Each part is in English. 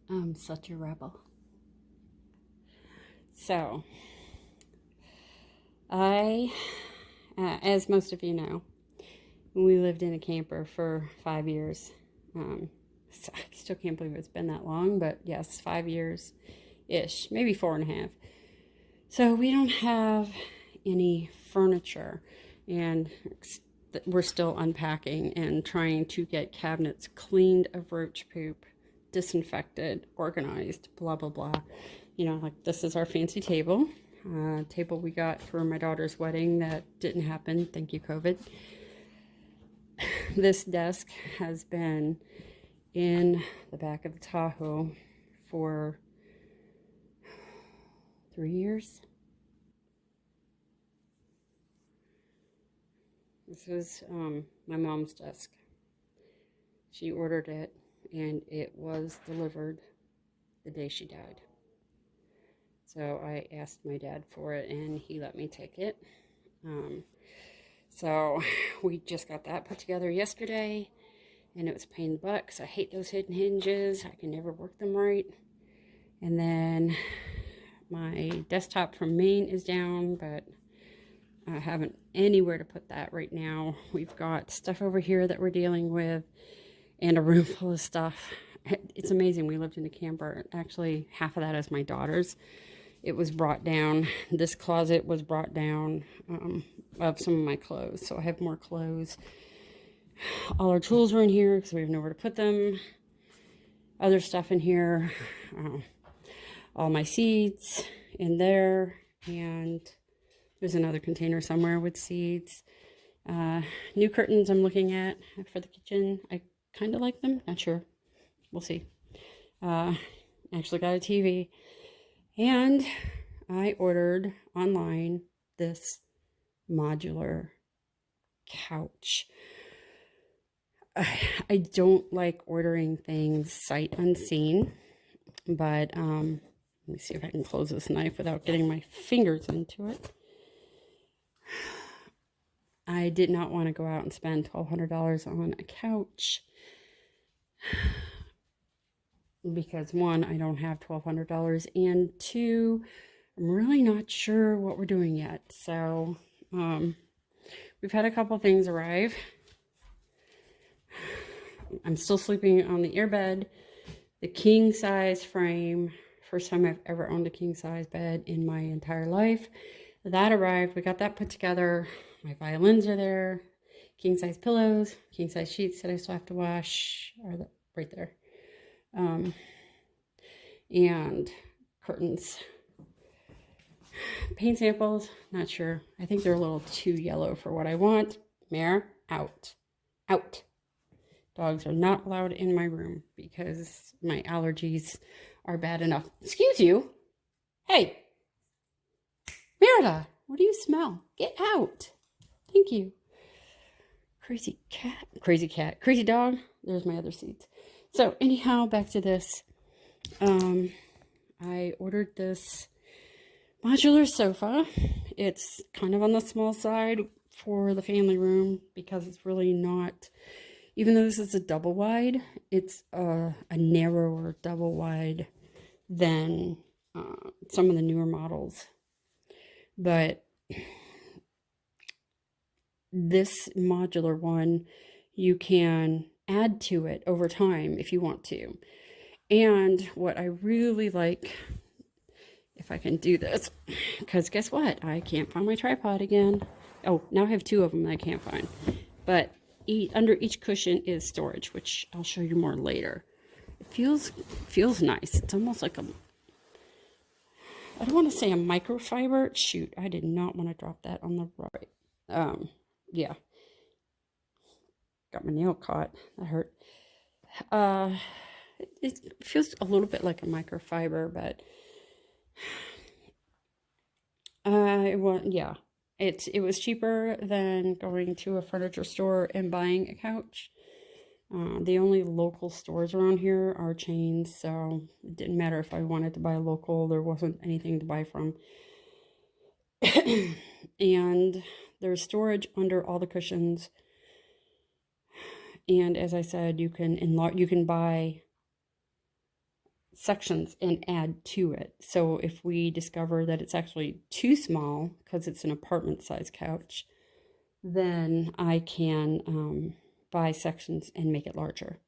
I'm such a rebel. So, as most of you know, we lived in a camper for 5 years. So I still can't believe it's been that long, but yes, 5 years ish, maybe 4.5. So we don't have any furniture, and we're still unpacking and trying to get cabinets cleaned of roach poop, disinfected, organized, blah, blah, blah. Like this is our fancy table. Table we got for my daughter's wedding that didn't happen. Thank you, COVID. This desk has been in the back of the Tahoe for 3 years. This was my mom's desk. She ordered it, and it was delivered the day she died. So I asked my dad for it, and he let me take it. So we just got that put together yesterday, and it was a pain in the butt because I hate those hidden hinges. I can never work them right. And then my desktop from Maine is down, but I haven't anywhere to put that right now. We've got stuff over here that we're dealing with and a room full of stuff. It's amazing. We lived in a camper. Actually, half of that is my daughter's. It was brought down. This closet was brought down of some of my clothes. So I have more clothes. All our tools are in here because we have nowhere to put them. Other stuff in here. All my seeds in there. And there's another container somewhere with seeds. New curtains I'm looking at for the kitchen. I kind of like them. Not sure. We'll see. Actually got a TV. And I ordered online this modular couch. I don't like ordering things sight unseen, but let me see if I can close this knife without getting my fingers into it. I did not want to go out and spend $1,200 on a couch because one, I don't have $1,200, and two, I'm really not sure what we're doing yet. So we've had a couple things arrive. I'm still sleeping on the airbed, the king size frame. First time I've ever owned a king size bed in my entire life. That arrived. We got that put together. My violins are there. King size pillows, king size sheets that I still have to wash are right there. And curtains. Paint samples, not sure. I think they're a little too yellow for what I want. Mare, out. Out. Dogs are not allowed in my room because my allergies are bad enough. Excuse you. Hey. Merida, what do you smell? Get out. Thank you. Crazy cat. Crazy cat. Crazy dog. There's my other seeds. So anyhow, back to this. I ordered this modular sofa. It's kind of on the small side for the family room because it's really not, even though this is a double wide, it's a narrower double wide than some of the newer models. But this modular one, you can add to it over time if you want to. And what I really like, if I can do this, because guess what? I can't find my tripod again. Oh, now I have two of them that I can't find. But under each cushion is storage, which I'll show you more later. It feels nice. It's almost like I don't want to say a microfiber. Shoot, I did not want to drop that on the right. Yeah. Got my nail caught. That hurt. It feels a little bit like a microfiber, but it was cheaper than going to a furniture store and buying a couch. The only local stores around here are chains, so it didn't matter if I wanted to buy local. There wasn't anything to buy from. And there's storage under all the cushions. And as I said, you can buy sections and add to it. So if we discover that it's actually too small because it's an apartment size couch, then I can buy sections and make it larger.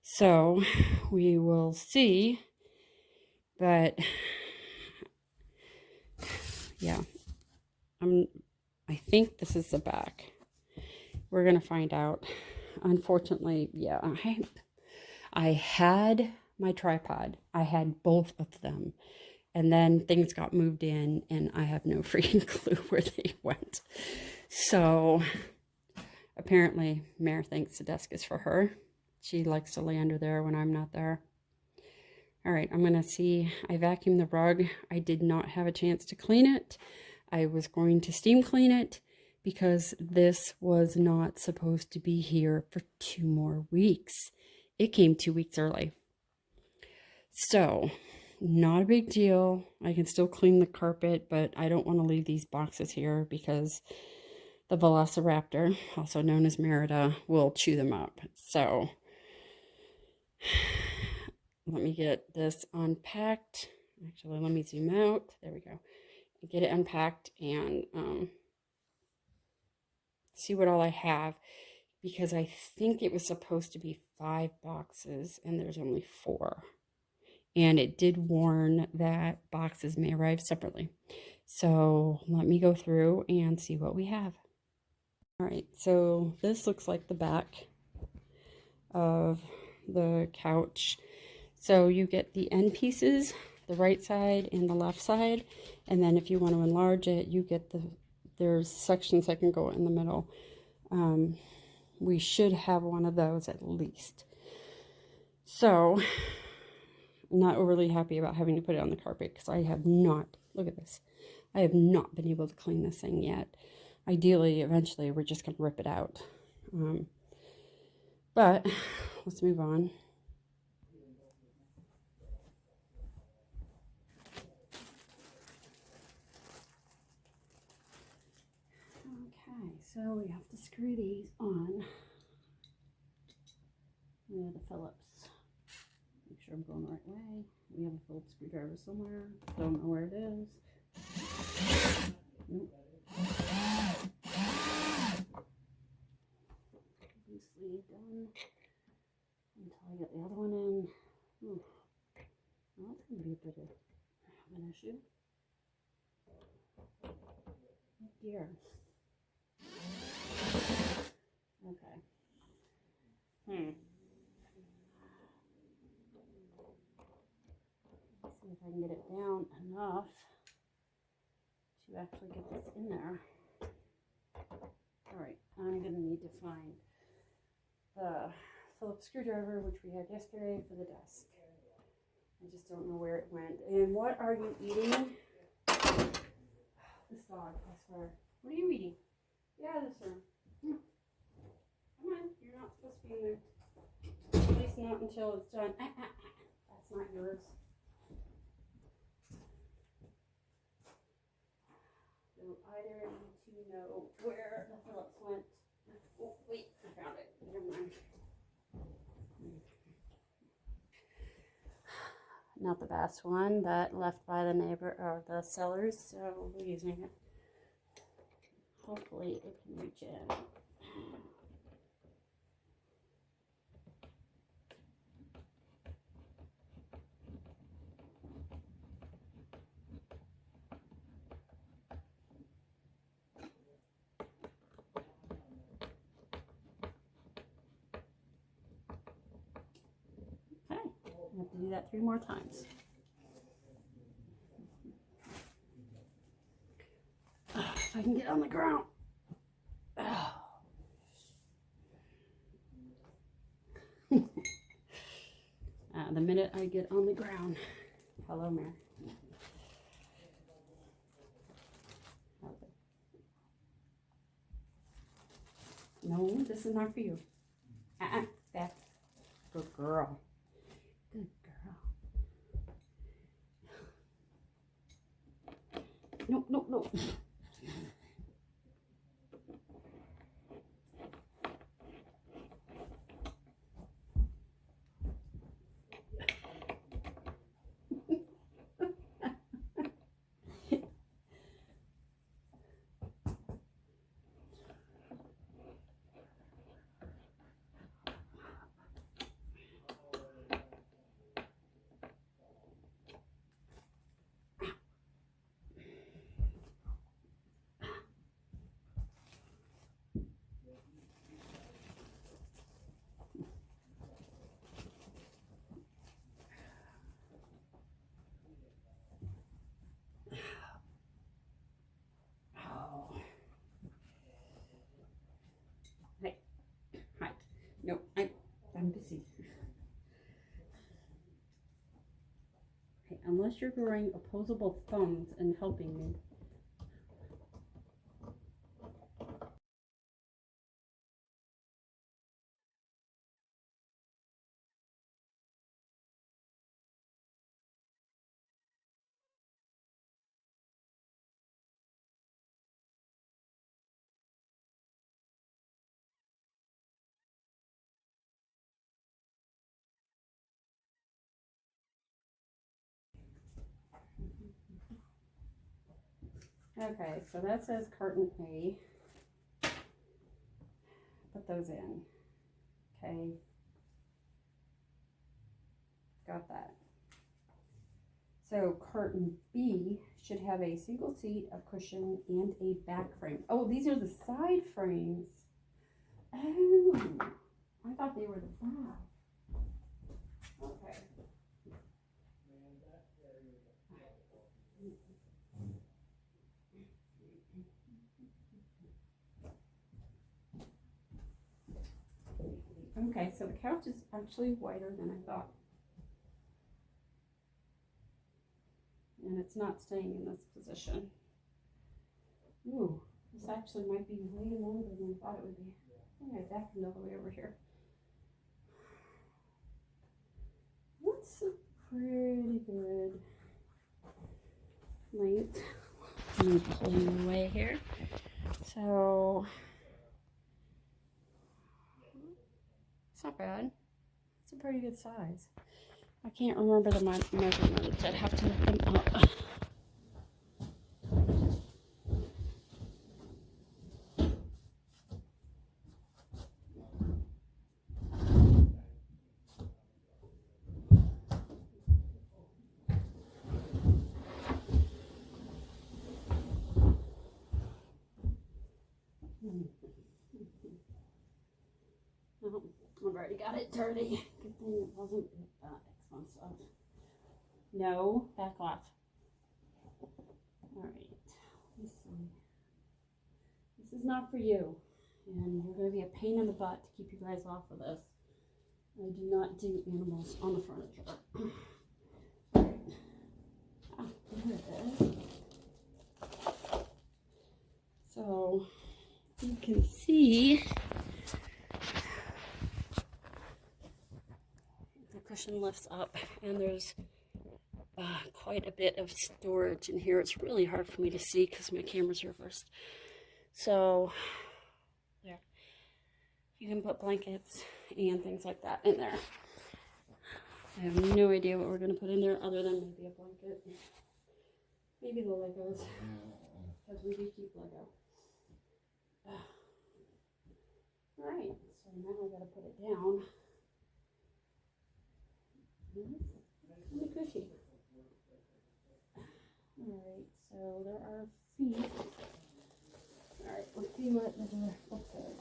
So we will see, but yeah, I think this is the back. We're gonna find out. Unfortunately, yeah, I had my tripod. I had both of them. And then things got moved in and I have no freaking clue where they went. So apparently Mare thinks the desk is for her. She likes to lay under there when I'm not there. All right, I'm going to see. I vacuumed the rug. I did not have a chance to clean it. I was going to steam clean it because this was not supposed to be here for 2 more weeks. It came 2 weeks early. So, not a big deal. I can still clean the carpet, but I don't want to leave these boxes here because the Velociraptor, also known as Merida, will chew them up. So, let me get this unpacked. Actually, let me zoom out. There we go. Get it unpacked and see what all I have, because I think it was supposed to be 5 boxes and there's only 4. And it did warn that boxes may arrive separately. So let me go through and see what we have. All right, so this looks like the back of the couch. So you get the end pieces, the right side and the left side. And then if you want to enlarge it, you get there's sections that can go in the middle. We should have one of those at least. So I'm not overly happy about having to put it on the carpet because I have not, look at this, I have not been able to clean this thing yet. Ideally, eventually, we're just going to rip it out. But let's move on. Okay, so we have to screw these on. The Phillips. Make sure I'm going the right way. We have a Phillips screwdriver somewhere. Don't know where it is. Nope. Loosely done until I get the other one in. Well, that's going to be a bit of an issue. Oh dear. Okay. Let's see if I can get it down enough to actually get this in there. Alright, I'm going to need to find the Phillips screwdriver, which we had yesterday, for the desk. I just don't know where it went. And what are you eating? This dog, I swear. What are you eating? Yeah, this room. Come on, you're not supposed to be in there. At least not until it's done. That's not yours. So either of you two know where the Phillips went. Oh, wait, I found it. Never mind. Not the best one, that left by the neighbor or the sellers, so we're using it. Hopefully it can reach in. Okay, I have to do that 3 more times. If I can get on the ground. The minute I get on the ground. Hello, Mare. No, this is not for you. Back. Good girl. Good girl. No, no, no. Nope, I'm busy. Okay, unless you're growing opposable thumbs and helping me. Okay, so that says carton A. Put those in. Okay. Got that. So carton B should have a single seat, a cushion, and a back frame. Oh, these are the side frames. Oh, I thought they were the back. Okay. Okay, so the couch is actually wider than I thought. And it's not staying in this position. Ooh, this actually might be way longer than I thought it would be. I think I backed it all the way over here. That's a pretty good length. Let me pull you away here. So, it's not bad. It's a pretty good size. I can't remember the measurements. I'd have to look them up. Oh, I've already got it dirty. Good thing it wasn't expensive. No, back off. All right, let's see. This is not for you, and you're going to be a pain in the butt to keep you guys off of this. I do not do animals on the furniture. All right. Ah, there it is. So you can see the cushion lifts up, and there's quite a bit of storage in here. It's really hard for me to see because my camera's reversed. So there, you can put blankets and things like that in there. I have no idea what we're going to put in there other than maybe a blanket. Maybe the Legos, because we do keep Lego. Alright, so now I got to put it down. It's really cushy. Alright, so there are feet. Alright, let's see what the door looks like.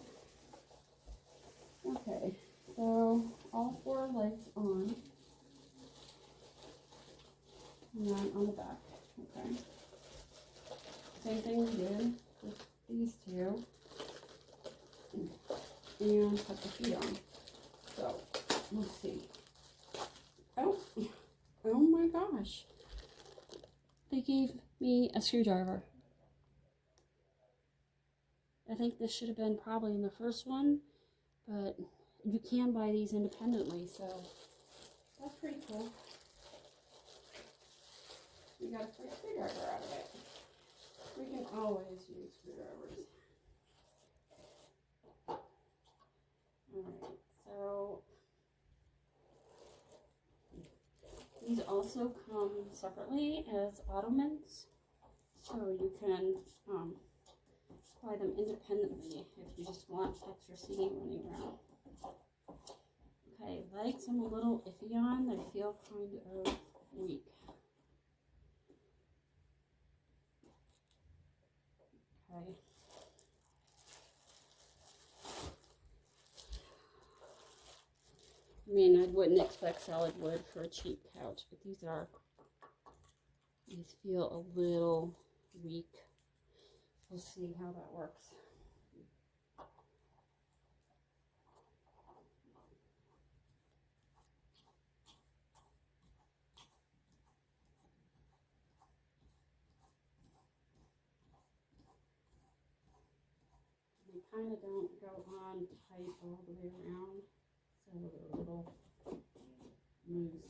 Okay, so all four legs on. And then on the back. Okay. Same thing we did with these two. And put the feet on. So, let's see. Oh my gosh. They gave me a screwdriver. I think this should have been probably in the first one, but you can buy these independently, so that's pretty cool. We got a free screwdriver out of it. We can always use screwdrivers. Alright, so these also come separately as ottomans, so you can apply them independently if you just want extra seating running around. Okay, legs I'm a little iffy on. They feel kind of weak. Okay. I mean, I wouldn't expect solid wood for a cheap couch, but these feel a little weak. We'll see how that works. kind of don't go on tight all the way around, so they're a little loose.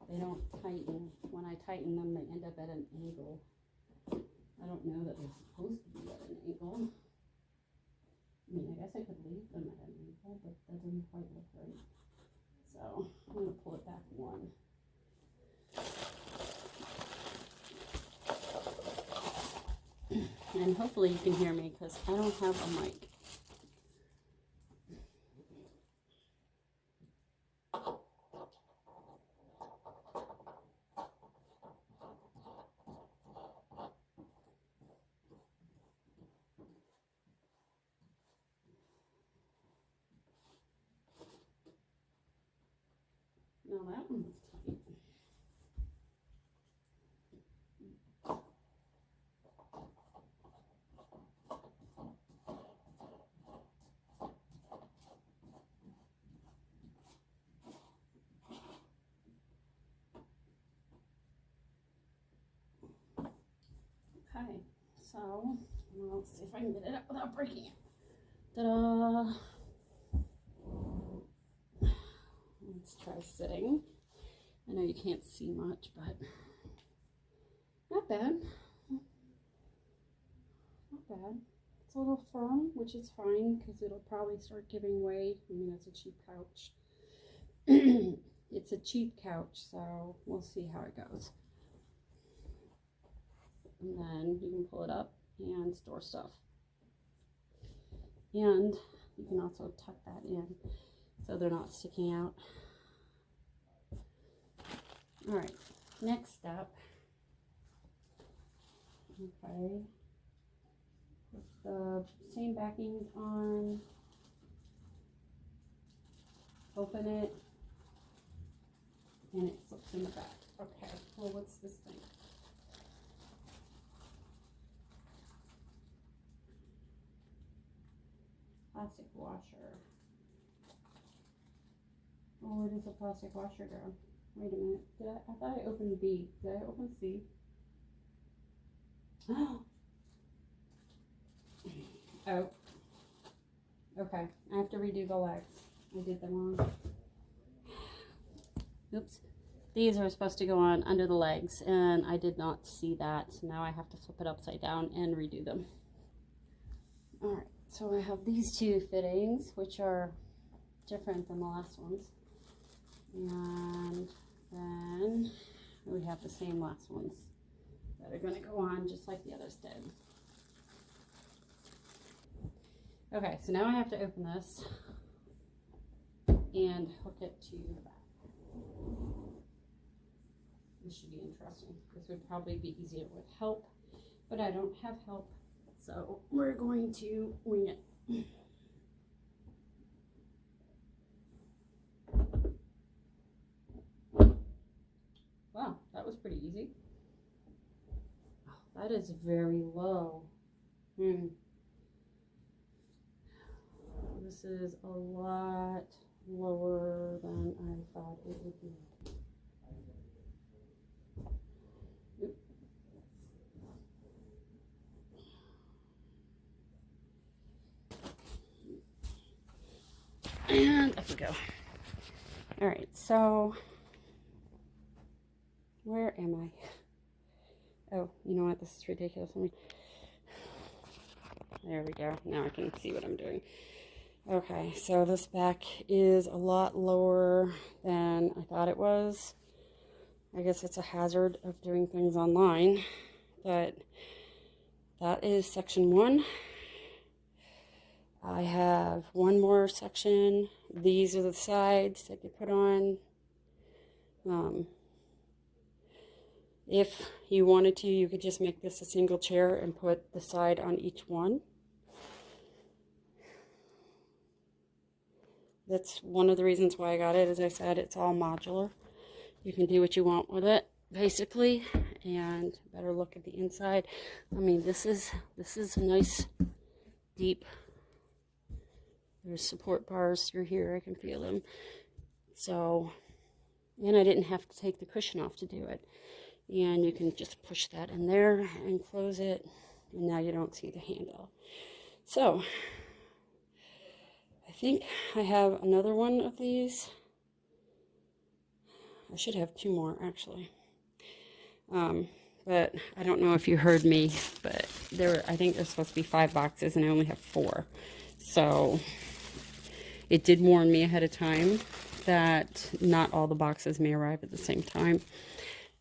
They don't tighten. When I tighten them, they end up at an angle. I don't know that they're supposed to be at an angle. I mean, I guess I could leave them at an angle, but that doesn't quite look right. So I'm going to pull it back one. And hopefully you can hear me because I don't have a mic. No, that one's tight. Okay, so let's see if I can get it up without breaking it. Ta-da! Let's try sitting. I know you can't see much, but not bad. Not bad. It's a little firm, which is fine because it'll probably start giving way. I mean, it's a cheap couch. It's a cheap couch, so we'll see how it goes. And then you can pull it up and store stuff. And you can also tuck that in so they're not sticking out. All right, next step. Okay, put the same backing on, open it, and it slips in the back. Okay, well, what's this thing? Plastic washer. Oh, where does the plastic washer go? Wait a minute. I thought I opened B. Did I open C? Oh. Oh. Okay. I have to redo the legs. I did them wrong. Oops. These are supposed to go on under the legs, and I did not see that. So now I have to flip it upside down and redo them. All right. So I have these two fittings, which are different than the last ones. And then we have the same last ones that are going to go on just like the others did. Okay, so now I have to open this and hook it to the back. This should be interesting. This would probably be easier with help, but I don't have help, so we're going to wing it. Wow, that was pretty easy. Oh, that is very low. This is a lot lower than I thought it would be. Oop. And up we go. All right, so where am I? Oh, you know what? This is ridiculous. There we go. Now I can see what I'm doing. Okay, so this back is a lot lower than I thought it was. I guess it's a hazard of doing things online, but that is section 1. I have one more section. These are the sides that get put on. If you wanted to, you could just make this a single chair and put the side on each one. That's one of the reasons why I got it. As I said, it's all modular. You can do what you want with it, basically. And better look at the inside. I mean, this is a nice, deep. There's support bars through here. I can feel them. So, and I didn't have to take the cushion off to do it. And you can just push that in there and close it. And now you don't see the handle. So I think I have another one of these. I should have 2 more actually. But I don't know if you heard me, but I think there's supposed to be 5 boxes and I only have 4. So it did warn me ahead of time that not all the boxes may arrive at the same time.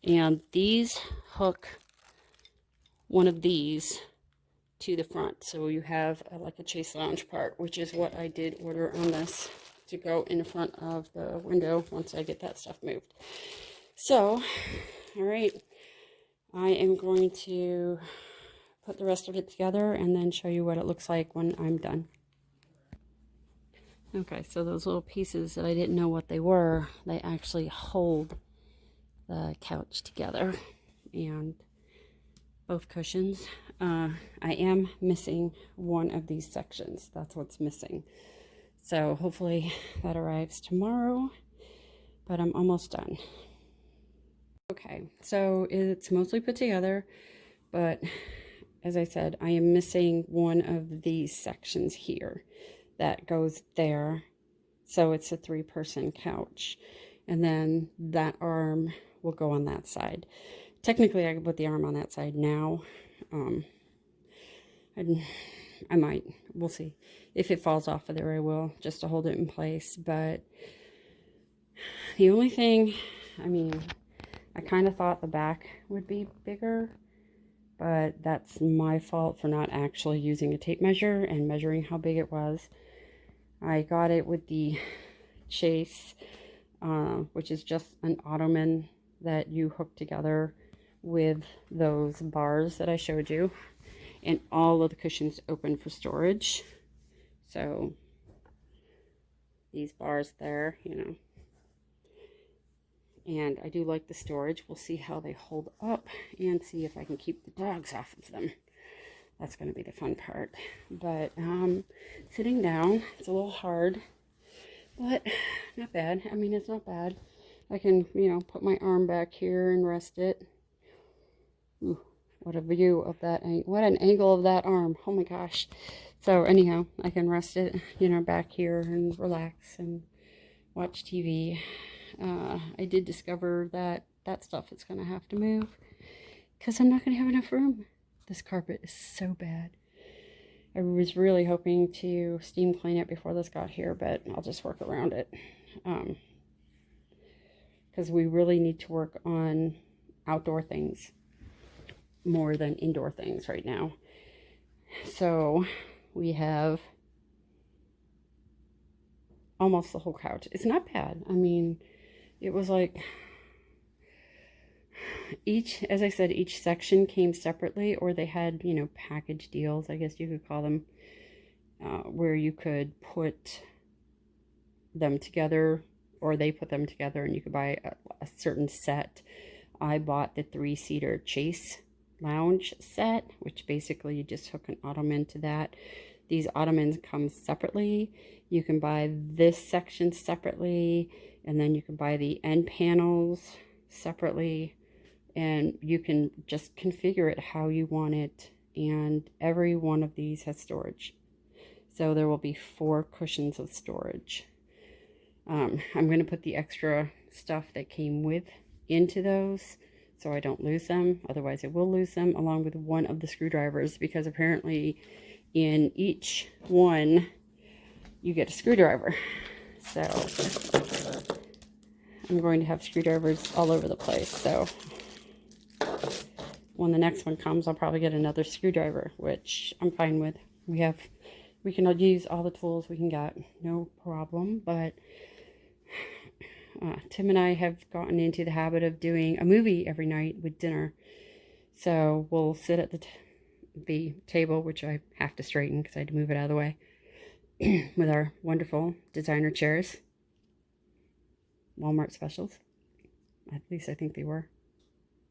And these hook one of these to the front. So you have like a chase lounge part, which is what I did order on this to go in front of the window once I get that stuff moved. So, all right, I am going to put the rest of it together and then show you what it looks like when I'm done. Okay, so those little pieces that I didn't know what they were, they actually hold the couch together, and both cushions. I am missing one of these sections. That's what's missing. So hopefully that arrives tomorrow, but I'm almost done. Okay, so it's mostly put together, but as I said, I am missing one of these sections here that goes there. So it's a 3-person couch. And then that arm will go on that side. Technically, I could put the arm on that side now. I might. We'll see. If it falls off of there, I will, just to hold it in place. But the only thing, I mean, I kind of thought the back would be bigger, but that's my fault for not actually using a tape measure and measuring how big it was. I got it with the Chase, which is just an ottoman that you hook together with those bars that I showed you, and all of the cushions open for storage. So these bars there, you know, and I do like the storage. We'll see how they hold up and see if I can keep the dogs off of them. That's going to be the fun part. But sitting down, it's a little hard, but not bad. I mean, it's not bad. I can, you know, put my arm back here and rest it. Ooh, what a view of that. What an angle of that arm. Oh my gosh. So anyhow, I can rest it, you know, back here and relax and watch TV. I did discover that that stuff is going to have to move because I'm not going to have enough room. This carpet is so bad. I was really hoping to steam clean it before this got here, but I'll just work around it. Because we really need to work on outdoor things more than indoor things right now. So we have almost the whole couch. It's not bad. I mean, it was like as I said, each section came separately, or they had, you know, package deals, I guess you could call them, where you could put them together, or they put them together and you could buy a certain set. I bought the 3-seater Chase lounge set, which basically you just hook an ottoman to that. These ottomans come separately. You can buy this section separately, and then you can buy the end panels separately, and you can just configure it how you want it. And every one of these has storage, so there will be 4 cushions of storage. I'm going to put the extra stuff that came with into those so I don't lose them. Otherwise I will lose them, along with one of the screwdrivers, because apparently in each one you get a screwdriver. So I'm going to have screwdrivers all over the place. So when the next one comes, I'll probably get another screwdriver, which I'm fine with. We can use all the tools we can get, no problem. But Tim and I have gotten into the habit of doing a movie every night with dinner. So we'll sit at the table, which I have to straighten because I had to move it out of the way, with our wonderful designer chairs. Walmart specials. At least I think they were.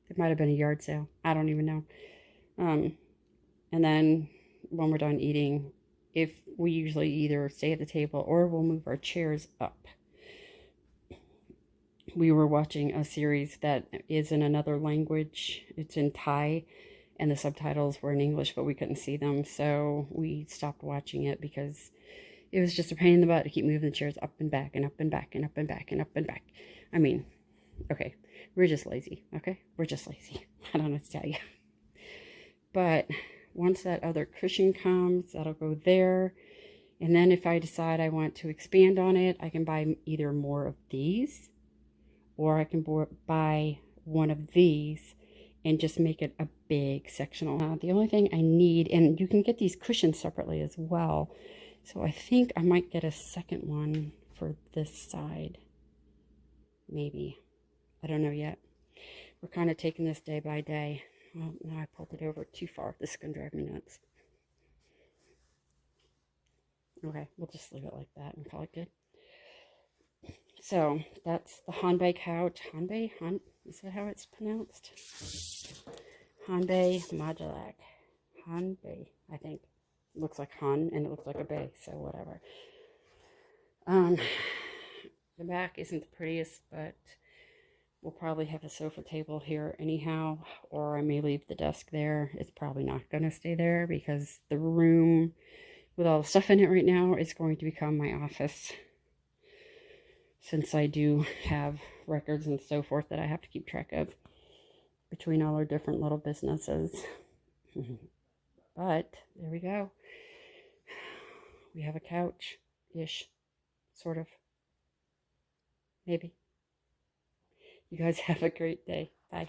It might have been a yard sale. I don't even know. And then when we're done eating, if we usually either stay at the table or we'll move our chairs up. We were watching a series that is in another language. It's in Thai, and the subtitles were in English, but we couldn't see them, so we stopped watching it because it was just a pain in the butt to keep moving the chairs up and back and up and back and up and back and up and back. I mean, okay, we're just lazy, okay? We're just lazy. I don't know what to tell you. But once that other cushion comes, that'll go there. And then if I decide I want to expand on it, I can buy either more of these, or I can buy one of these and just make it a big sectional. The only thing I need, and you can get these cushions separately as well, so I think I might get a second one for this side. Maybe. I don't know yet. We're kind of taking this day by day. Well, now I pulled it over too far. This is going to drive me nuts. Okay, we'll just leave it like that and call it good. So, that's the Hanbei couch. Hanbei? Is that how it's pronounced? Hanbei Modular. Hanbei, I think. Looks like Han, and it looks like a bay, so whatever. The back isn't the prettiest, but we'll probably have a sofa table here anyhow, or I may leave the desk there. It's probably not going to stay there because the room with all the stuff in it right now is going to become my office, since I do have records and so forth that I have to keep track of between all our different little businesses. But there we go. We have a couch-ish, sort of. Maybe. You guys have a great day. Bye.